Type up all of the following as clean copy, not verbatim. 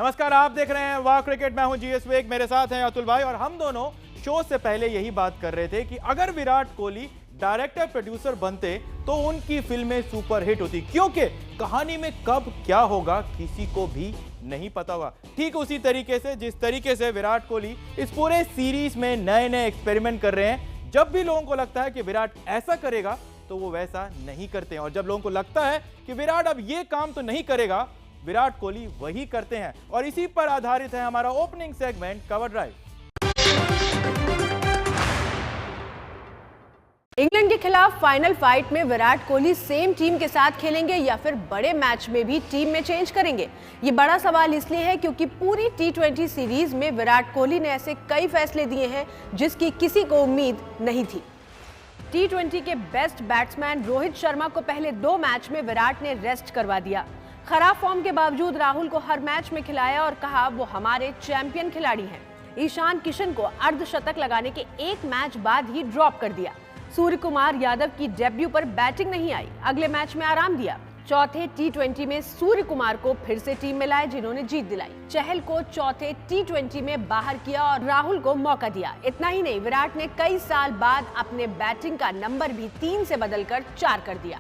नमस्कार, आप देख रहे हैं वाह क्रिकेट। मैं हूं जीएस वेग, मेरे साथ हैं अतुल भाई और हम दोनों शो से पहले यही बात कर रहे थे कि अगर विराट कोहली डायरेक्टर प्रोड्यूसर बनते तो उनकी फिल्में सुपर हिट होती, क्योंकि कहानी में कब क्या होगा किसी को भी नहीं पता होगा। ठीक उसी तरीके से जिस तरीके से विराट कोहली इस पूरे सीरीज में नए नए एक्सपेरिमेंट कर रहे हैं। जब भी लोगों को लगता है कि विराट ऐसा करेगा तो वो वैसा नहीं करते हैं, और जब लोगों को लगता है कि विराट अब ये काम तो नहीं करेगा, विराट कोहली वही करते हैं। और इसी पर आधारित है हमारा opening segment cover drive. England के खिलाफ फाइनल फाइट में विराट कोहली सेम टीम के साथ खेलेंगे या फिर बड़े मैच में भी टीम में चेंज करेंगे? ये बड़ा सवाल इसलिए है क्योंकि पूरी टी20 सीरीज में विराट कोहली ने ऐसे कई फैसले दिए हैं जिसकी किसी को उम्मीद नहीं थी। टी20 के बेस्ट बैट्समैन रोहित शर्मा को पहले 2 मैच में विराट ने रेस्ट करवा दिया। खराब फॉर्म के बावजूद राहुल को हर मैच में खिलाया और कहा वो हमारे चैंपियन खिलाड़ी हैं। ईशान किशन को अर्धशतक लगाने के 1 मैच बाद ही ड्रॉप कर दिया। सूर्य कुमार यादव की डेब्यू पर बैटिंग नहीं आई, अगले मैच में आराम दिया। चौथे टी20 में सूर्य कुमार को फिर से टीम में लाए जिन्होंने जीत दिलाई। चहल को चौथे टी20 में बाहर किया और राहुल को मौका दिया। इतना ही नहीं, विराट ने कई साल बाद अपने बैटिंग का नंबर भी 3 से बदलकर 4 कर दिया।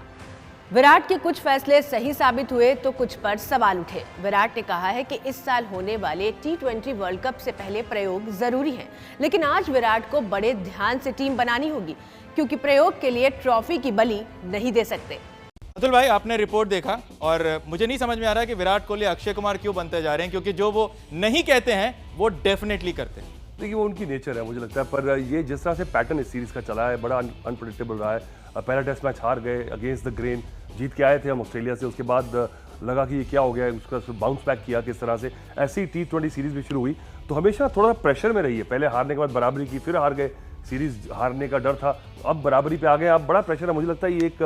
विराट के कुछ फैसले सही साबित हुए तो कुछ पर सवाल उठे। विराट ने कहा है कि इस साल होने वाले टी20 वर्ल्ड कप से पहले प्रयोग जरूरी है, लेकिन आज विराट को बड़े ध्यान से टीम बनानी होगी क्योंकि प्रयोग के लिए ट्रॉफी की बलि नहीं दे सकते। अतुल भाई, आपने रिपोर्ट देखा और मुझे नहीं समझ में आ रहा है कि विराट कोहली अक्षय कुमार क्यों बनते जा रहे हैं, क्योंकि जो वो नहीं कहते हैं वो डेफिनेटली करते हैं। देखिए, वो उनकी नेचर है मुझे लगता है, पर ये जिस तरह से पैटर्न इस सीरीज का चला है बड़ा अनप्रेडिक्टेबल रहा है। पहला टेस्ट मैच हार गए अगेंस्ट द ग्रेन, जीत के आए थे हम ऑस्ट्रेलिया से, उसके बाद लगा कि ये क्या हो गया, उसका बाउंस बैक किया किस तरह से। ऐसी ही टी20 सीरीज भी शुरू हुई तो हमेशा थोड़ा प्रेशर में रही है। पहले हारने के बाद बराबरी की, फिर हार गए, सीरीज हारने का डर था, अब बराबरी पे आ गए, अब बड़ा प्रेशर है। मुझे लगता है ये एक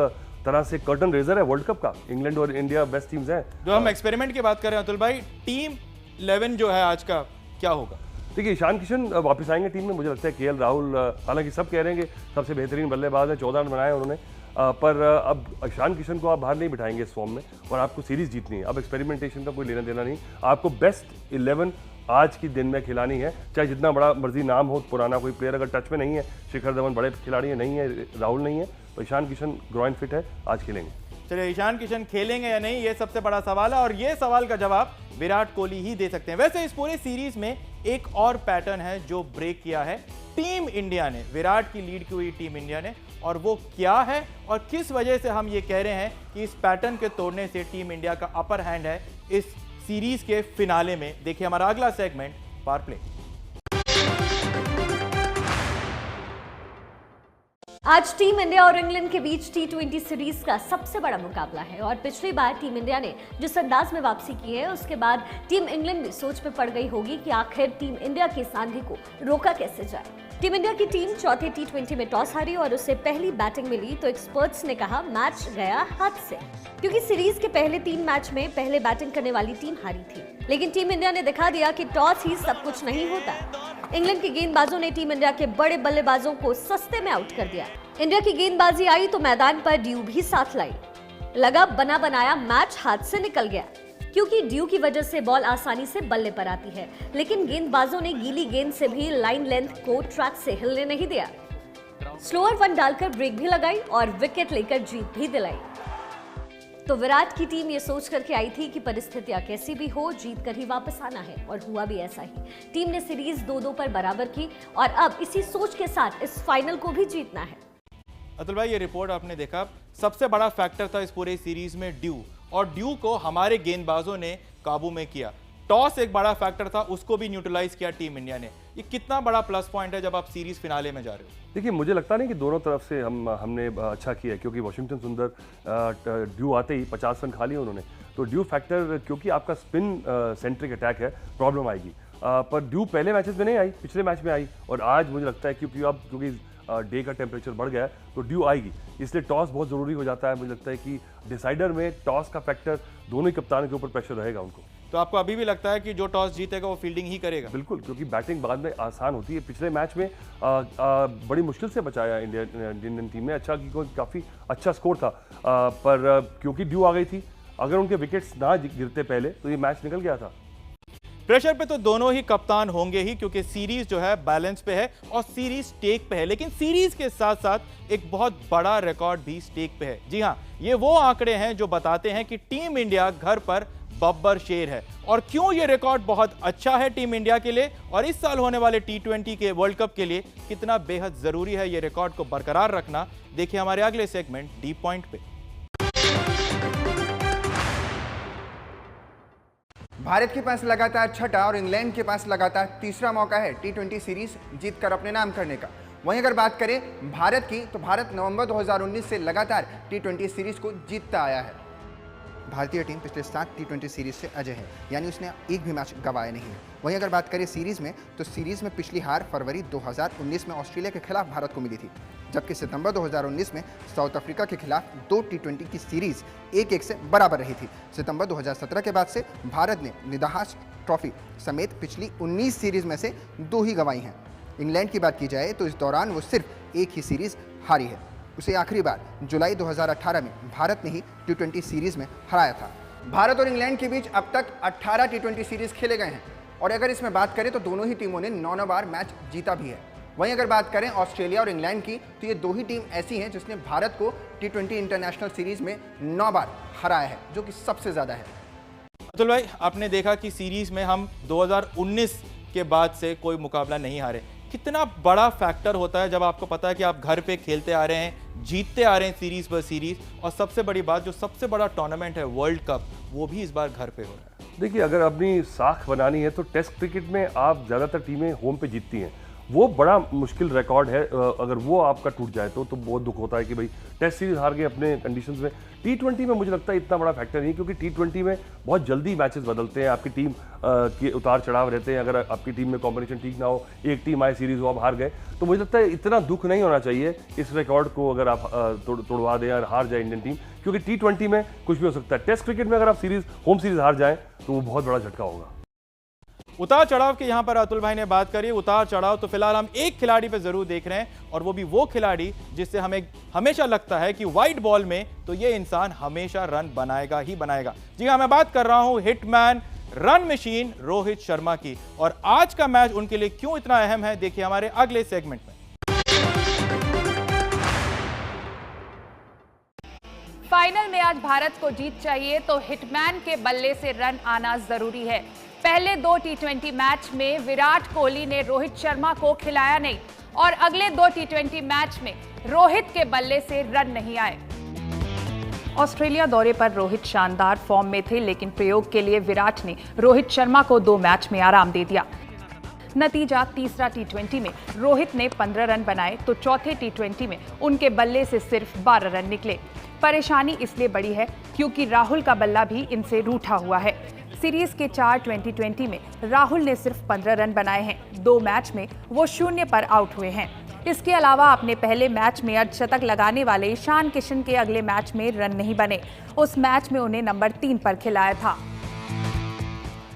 तरह से कर्टन रेजर है वर्ल्ड कप का। इंग्लैंड और इंडिया बेस्ट टीम्स हैं। जो हम एक्सपेरिमेंट की बात कर रहे हैं अतुल भाई, टीम 11 जो है आज का क्या होगा? देखिए, ईशान किशन वापस आएंगे टीम में। मुझे लगता है केएल राहुल, हालांकि सब कह रहे हैं कि सबसे बेहतरीन बल्लेबाज है, 14 रन बनाए उन्होंने, पर अब ईशान किशन को आप बाहर नहीं बिठाएंगे इस फॉर्म में, और आपको सीरीज जीतनी है। अब एक्सपेरिमेंटेशन का कोई लेना देना नहीं, आपको बेस्ट 11 आज की दिन में खिलानी है, चाहे जितना बड़ा मर्जी नाम हो। पुराना कोई प्लेयर अगर टच में नहीं है, शिखर धवन बड़े खिलाड़ी है, नहीं है, राहुल नहीं है, तो ईशान किशन ग्रॉइन फिट है, आज खेलेंगे। चलिए, ईशान किशन खेलेंगे या नहीं ये सबसे बड़ा सवाल है, और ये सवाल का जवाब विराट कोहली ही दे सकते हैं। वैसे इस पूरे सीरीज में एक और पैटर्न है जो ब्रेक किया है टीम इंडिया ने, विराट की लीड की हुई टीम इंडिया ने, और वो क्या है और किस वजह से हम ये कह रहे हैं कि इस पैटर्न के तोड़ने से टीम इंडिया का अपर हैंड है इस सीरीज के फिनाले में। देखिए हमारा अगला सेगमेंट, पावर प्ले। आज टीम इंडिया और इंग्लैंड के बीच टी20 सीरीज का सबसे बड़ा मुकाबला है, और पिछली बार टीम इंडिया ने जिस अंदाज में वापसी की है उसके बाद टीम इंग्लैंड भी सोच में पड़ गई होगी कि आखिर टीम इंडिया की सांधे को रोका कैसे जाए। टीम इंडिया की टीम चौथे टी20 में टॉस हारी और उससे पहली बैटिंग मिली तो एक्सपर्ट्स ने कहा मैच गया हाथ से, क्योंकि सीरीज के पहले 3 मैच में पहले बैटिंग करने वाली टीम हारी थी। लेकिन टीम इंडिया ने दिखा दिया कि टॉस ही सब कुछ नहीं होता। इंग्लैंड के गेंदबाजों ने टीम इंडिया के बड़े बल्लेबाजों को सस्ते में आउट कर दिया। इंडिया की गेंदबाजी आई तो मैदान पर ड्यू भी साथ लाई। लगा बना बनाया मैच हाथ से निकल गया, क्योंकि ड्यू की वजह से बॉल आसानी से बल्ले पर आती है, लेकिन गेंदबाजों ने गीली गेंद से भी लाइन लेंथ को ट्रैक से हिलने नहीं दिया। स्लोअर 1 डालकर ब्रेक भी लगाई और विकेट लेकर जीत भी दिलाई। तो विराट की टीम ये सोच करके आई थी कि परिस्थितियां कैसी भी हो, जीत कर ही वापस आना है, और हुआ भी ऐसा ही। टीम ने सीरीज 2-2 पर बराबर की और अब इसी सोच के साथ इस फाइनल को भी जीतना है। अतुल भाई, ये रिपोर्ट आपने देखा, सबसे बड़ा फैक्टर था इस पूरे सीरीज में ड्यू, और ड्यू को हमारे गेंदबाजों ने काबू में किया। टॉस एक बड़ा फैक्टर था, उसको भी न्यूट्रलाइज किया टीम इंडिया ने। ये कितना बड़ा प्लस पॉइंट है जब आप सीरीज फिनाले में जा रहे हो? देखिए, मुझे लगता नहीं कि दोनों तरफ से हमने अच्छा किया, क्योंकि वॉशिंगटन सुंदर ड्यू आते ही 50 रन खा लिए उन्होंने, तो ड्यू फैक्टर, क्योंकि आपका स्पिन सेंट्रिक अटैक है, प्रॉब्लम आएगी। पर ड्यू पहले मैचेस में नहीं आई, पिछले मैच में आई, और आज मुझे लगता है क्योंकि डे का टेम्परेचर बढ़ गया है तो ड्यू आएगी, इसलिए टॉस बहुत ज़रूरी हो जाता है। मुझे लगता है कि डिसाइडर में टॉस का फैक्टर, दोनों ही कप्तानों के ऊपर प्रेशर रहेगा उनको। तो आपको अभी भी लगता है कि जो टॉस जीतेगा वो फील्डिंग ही करेगा? बिल्कुल, क्योंकि बैटिंग बाद में आसान होती है। पिछले मैच में बड़ी मुश्किल से बचाया इंडियन टीम ने, अच्छा क्योंकि काफ़ी अच्छा स्कोर था, पर क्योंकि ड्यू आ गई थी, अगर उनके विकेट्स ना गिरते पहले तो ये मैच निकल गया था। प्रेशर पे तो दोनों ही कप्तान होंगे ही, क्योंकि सीरीज जो है बैलेंस पे है और सीरीज स्टेक पे है। लेकिन सीरीज के साथ साथ एक बहुत बड़ा रिकॉर्ड भी स्टेक पे है। जी हां, ये वो आंकड़े हैं जो बताते हैं कि टीम इंडिया घर पर बब्बर शेर है। और क्यों ये रिकॉर्ड बहुत अच्छा है टीम इंडिया के लिए और इस साल होने वाले T20 के वर्ल्ड कप के लिए कितना बेहद जरूरी है ये रिकॉर्ड को बरकरार रखना, देखिए हमारे अगले सेगमेंट डीप पॉइंट पे। भारत के पास लगातार छठा और इंग्लैंड के पास लगातार तीसरा मौका है T20 सीरीज जीतकर अपने नाम करने का। वहीं अगर बात करें भारत की, तो भारत नवंबर 2019 से लगातार T20 सीरीज को जीतता आया है। भारतीय टीम पिछले 7 T20 सीरीज से अजय है, यानी उसने एक भी मैच गंवाया नहीं है। वहीं अगर बात करें सीरीज में, तो सीरीज में पिछली हार फरवरी 2019 में ऑस्ट्रेलिया के खिलाफ भारत को मिली थी, जबकि सितंबर 2019 में साउथ अफ्रीका के खिलाफ 2 T20 की सीरीज 1-1 से बराबर रही थी। सितंबर 2017 के बाद से भारत ने निदाहास ट्रॉफी समेत पिछली 19 सीरीज में से 2 ही गंवाई हैं। इंग्लैंड की बात की जाए तो इस दौरान वो सिर्फ एक ही सीरीज हारी है। उसे आखिरी बार जुलाई 2018 में भारत ने ही T20 सीरीज में हराया था। भारत और इंग्लैंड के बीच अब तक 18 T20 सीरीज खेले गए हैं और अगर इसमें बात करें तो दोनों ही टीमों ने 9 बार मैच जीता भी है। वहीं अगर बात करें ऑस्ट्रेलिया और इंग्लैंड की, तो ये 2 ही टीम ऐसी हैं जिसने भारत को T20 इंटरनेशनल सीरीज में 9 बार हराया है, जो कि सबसे ज़्यादा है। अतुल भाई, आपने देखा कि सीरीज में हम 2019 के बाद से कोई मुकाबला नहीं हारे। कितना बड़ा फैक्टर होता है जब आपको पता है कि आप घर पे खेलते आ रहे हैं, जीतते आ रहे हैं सीरीज पर सीरीज, और सबसे बड़ी बात जो सबसे बड़ा टूर्नामेंट है वर्ल्ड कप, वो भी इस बार घर पे हो रहा है। देखिए, अगर अपनी साख बनानी है तो टेस्ट क्रिकेट में आप ज़्यादातर टीमें होम पे जीतती हैं, वो बड़ा मुश्किल रिकॉर्ड है। अगर वो आपका टूट जाए तो बहुत दुख होता है कि भाई टेस्ट सीरीज हार गए अपने कंडीशंस में। T20 में मुझे लगता है इतना बड़ा फैक्टर नहीं, क्योंकि T20 में बहुत जल्दी मैचेस बदलते हैं, आपकी टीम के उतार चढ़ाव रहते हैं। अगर आपकी टीम में कॉम्बिनेशन ठीक ना हो, एक टीम आए सीरीज हो आप हार गए, तो मुझे लगता है इतना दुख नहीं होना चाहिए इस रिकॉर्ड को अगर आप तोड़वा दें और हार जाए इंडियन टीम, क्योंकि T20 में कुछ भी हो सकता है। टेस्ट क्रिकेट में अगर आप होम सीरीज हार जाएं तो वो बहुत बड़ा झटका होगा। उतार चढ़ाव की यहां पर अतुल भाई ने बात करी। उतार चढ़ाव तो फिलहाल हम एक खिलाड़ी पे जरूर देख रहे हैं, और वो भी वो खिलाड़ी जिससे हमें हमेशा लगता है कि वाइट बॉल में तो ये इंसान हमेशा रन बनाएगा ही बनाएगा। जी हां, मैं बात कर रहा हूं hitman, run machine Rohit Sharma की। और आज का मैच उनके लिए क्यों इतना अहम है, देखिए हमारे अगले सेगमेंट में। फाइनल में आज भारत को जीत चाहिए तो हिटमैन के बल्ले से रन आना जरूरी है। पहले 2 T20 मैच में विराट कोहली ने रोहित शर्मा को खिलाया नहीं, और अगले 2 T20 मैच में रोहित के बल्ले से रन नहीं आए। ऑस्ट्रेलिया दौरे पर रोहित शानदार फॉर्म में थे, लेकिन प्रयोग के लिए विराट ने रोहित शर्मा को 2 मैच में आराम दे दिया। नतीजा, तीसरा T20 में रोहित ने 15 रन बनाए तो चौथे T20 में उनके बल्ले से सिर्फ 12 रन निकले। परेशानी इसलिए बड़ी है क्योंकि राहुल का बल्ला भी इनसे रूठा हुआ है। सीरीज के 4 2020 में राहुल ने सिर्फ 15 रन बनाए हैं। 2 मैच में वो 0 पर आउट हुए हैं। इसके अलावा अपने पहले मैच में अर्धशतक लगाने वाले ईशान किशन के अगले मैच में रन नहीं बने। उस मैच में उन्हें नंबर 3 पर खिलाया था।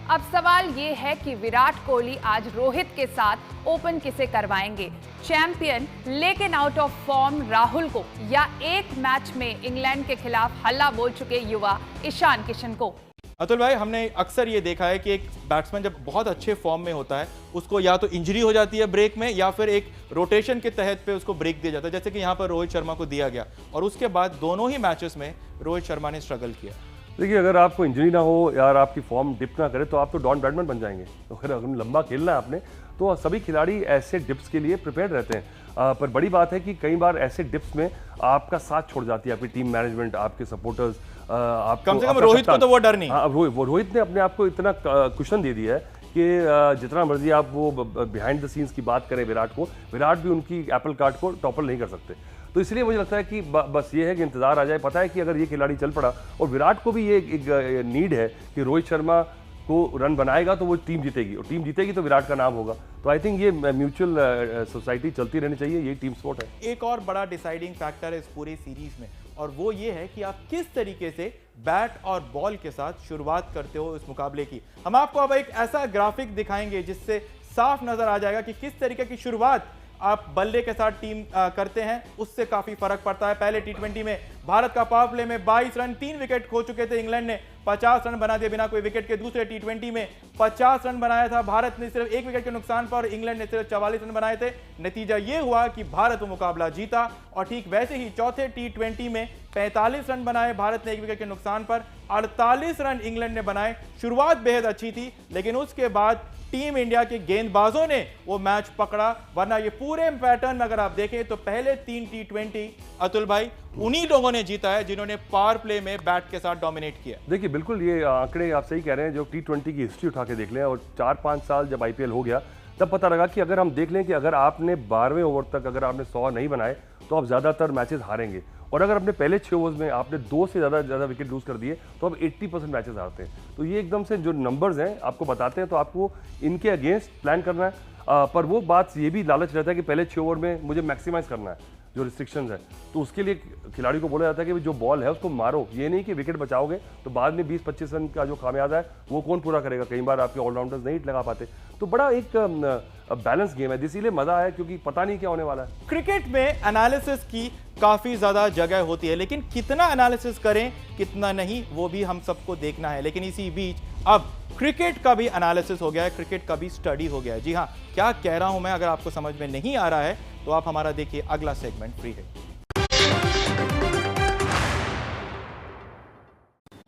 अब सवाल ये है कि विराट कोहली आज रोहित के साथ ओपन किसे करवाएंगे, चैंपियन लेकिन आउट ऑफ फॉर्म राहुल को, या एक मैच में इंग्लैंड के खिलाफ हल्ला बोल चुके युवा ईशान किशन को। अतुल भाई, हमने अक्सर ये देखा है कि एक बैट्समैन जब बहुत अच्छे फॉर्म में होता है, उसको या तो इंजरी हो जाती है ब्रेक में, या फिर एक रोटेशन के तहत पे उसको ब्रेक दिया जाता है, जैसे कि यहाँ पर रोहित शर्मा को दिया गया, और उसके बाद दोनों ही मैचेस में रोहित शर्मा ने स्ट्रगल किया। देखिए, अगर आपको इंजरी ना हो यार, आपकी फॉर्म डिप ना करे, तो आप तो डॉन ब्रैडमैन बन जाएंगे। तो अगर लंबा खेलना है आपने, तो सभी खिलाड़ी ऐसे डिप्स के लिए प्रिपेयर रहते हैं। पर बड़ी बात है कि कई बार ऐसे डिप्स में आपका साथ छोड़ जाती है आपकी टीम मैनेजमेंट, आपके सपोर्टर्स। कम से कम रोहित को तो वो डर नहीं। रोहित ने अपने आप को इतना कुशन दे दिया है कि जितना मर्जी आप वो बिहाइंड द सीन्स की बात करें विराट को, विराट भी उनकी एप्पल कार्ट को टॉपल नहीं कर सकते। तो इसलिए मुझे लगता है कि बस ये है कि इंतजार आ जाए। पता है कि अगर ये खिलाड़ी चल पड़ा, और विराट को भी ये एक नीड है कि रोहित शर्मा को रन बनाएगा तो वो टीम जीतेगी, और टीम जीतेगी तो विराट का नाम होगा। तो आई थिंक ये म्यूचुअल सोसाइटी चलती रहनी चाहिए, ये टीम स्पोर्ट है। एक और बड़ा डिसाइडिंग फैक्टर है इस पूरी सीरीज में, और वो ये है कि आप किस तरीके से बैट और बॉल के साथ शुरुआत करते हो इस मुकाबले की। हम आपको अब एक ऐसा ग्राफिक दिखाएंगे जिससे साफ नजर आ जाएगा कि किस तरीके की शुरुआत आप बल्ले के साथ टीम करते हैं उससे काफी फर्क पड़ता है। पहले टी20 में भारत का पावर प्ले में 22 रन 3 विकेट खो चुके थे, इंग्लैंड ने 50 रन बना दिए बिना कोई विकेट के। दूसरे टी20 में 50 रन बनाया था भारत ने सिर्फ 1 विकेट के नुकसान पर, इंग्लैंड ने सिर्फ 44 रन बनाए थे। नतीजा यह हुआ कि भारत वो मुकाबला जीता। और ठीक वैसे ही चौथे टी20 में 45 रन बनाए भारत ने 1 विकेट के नुकसान पर, 48 रन इंग्लैंड ने बनाए। शुरुआत बेहद अच्छी थी, लेकिन उसके बाद टीम इंडिया के गेंदबाजों ने वो मैच पकड़ा। वरना ये पूरे पैटर्न में अगर आप देखें तो पहले 3 टी20 अतुल भाई उन्हीं लोगों ने जीता है जिन्होंने पावर प्ले में बैट के साथ डोमिनेट किया। देखिए बिल्कुल ये आंकड़े आप सही कह रहे हैं, जो टी20 की हिस्ट्री उठा के देख लें और 4-5 साल जब आईपीएल हो गया तब पता लगा कि अगर हम देख लें कि अगर आपने 12वें ओवर तक अगर आपने 100 नहीं बनाए तो आप ज़्यादातर मैचेस हारेंगे। और अगर अपने पहले 6 ओवर्स में आपने 2 से ज़्यादा विकेट लूज कर दिए तो आप 80% मैचेस हारते हैं। तो ये एकदम से जो नंबर्स हैं आपको बताते हैं, तो आपको इनके अगेंस्ट प्लान करना है। पर वो बात ये भी लालच रहता है कि पहले 6 ओवर में मुझे मैक्सिमाइज करना है जो रिस्ट्रिक्शंस है, तो उसके लिए खिलाड़ी को बोला जाता है कि जो बॉल है उसको मारो। ये नहीं कि विकेट बचाओगे तो बाद में 20-25 रन का जो खामियाजा है वो कौन पूरा करेगा। कई बार आपके ऑलराउंडर्स नहीं लगा पाते। तो बड़ा एक बैलेंस गेम है, इसीलिए मजा है क्योंकि पता नहीं क्या होने वाला है। क्रिकेट में एनालिसिस की काफी ज्यादा जगह होती है, लेकिन कितना एनालिसिस करें कितना नहीं वो भी हम सबको देखना है। लेकिन इसी बीच अब क्रिकेट का भी एनालिसिस हो गया है, क्रिकेट का भी स्टडी हो गया है। जी हाँ, क्या कह रहा हूं मैं, अगर आपको समझ में नहीं आ रहा है तो आप हमारा देखिए अगला सेगमेंट फ्री है।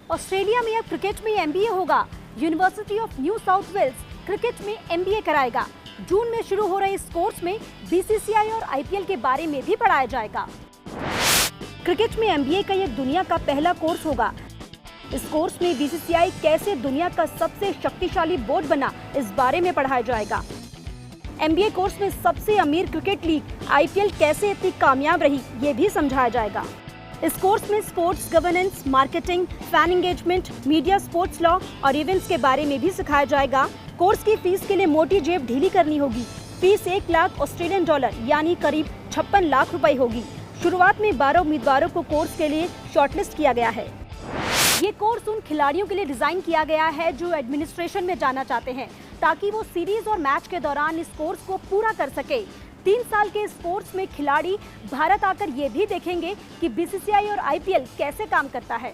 ऑस्ट्रेलिया में अब क्रिकेट में एमबीए होगा। University of New South Wales cricket में एमबीए कराएगा। जून में शुरू हो रहे इस कोर्स में बीसीसीआई और आईपीएल के बारे में भी पढ़ाया जाएगा। क्रिकेट में एमबीए का यह दुनिया का पहला कोर्स होगा। इस कोर्स में बीसीसीआई कैसे दुनिया का सबसे शक्तिशाली बोर्ड बना, इस बारे में पढ़ाया जाएगा। एमबीए कोर्स में सबसे अमीर क्रिकेट लीग आईपीएल कैसे इतनी कामयाब रही, ये भी समझाया जाएगा। इस कोर्स में sports governance, marketing, fan engagement, media, sports law और इवेंट्स के बारे में भी सिखाया जाएगा। कोर्स की फीस के लिए मोटी जेब ढीली करनी होगी। फीस 1 लाख ऑस्ट्रेलियन डॉलर यानी करीब 56 लाख रुपए होगी। शुरुआत में 12 उम्मीदवारों को कोर्स के लिए शॉर्टलिस्ट किया गया है। ये कोर्स उन खिलाड़ियों के लिए डिजाइन किया गया है जो एडमिनिस्ट्रेशन में जाना चाहते हैं, ताकि वो सीरीज और मैच के दौरान इस कोर्स को पूरा कर सके। 3 साल के इस कोर्स में खिलाड़ी भारत आकर ये भी देखेंगे कि बीसीसीआई और आईपीएल कैसे काम करता है।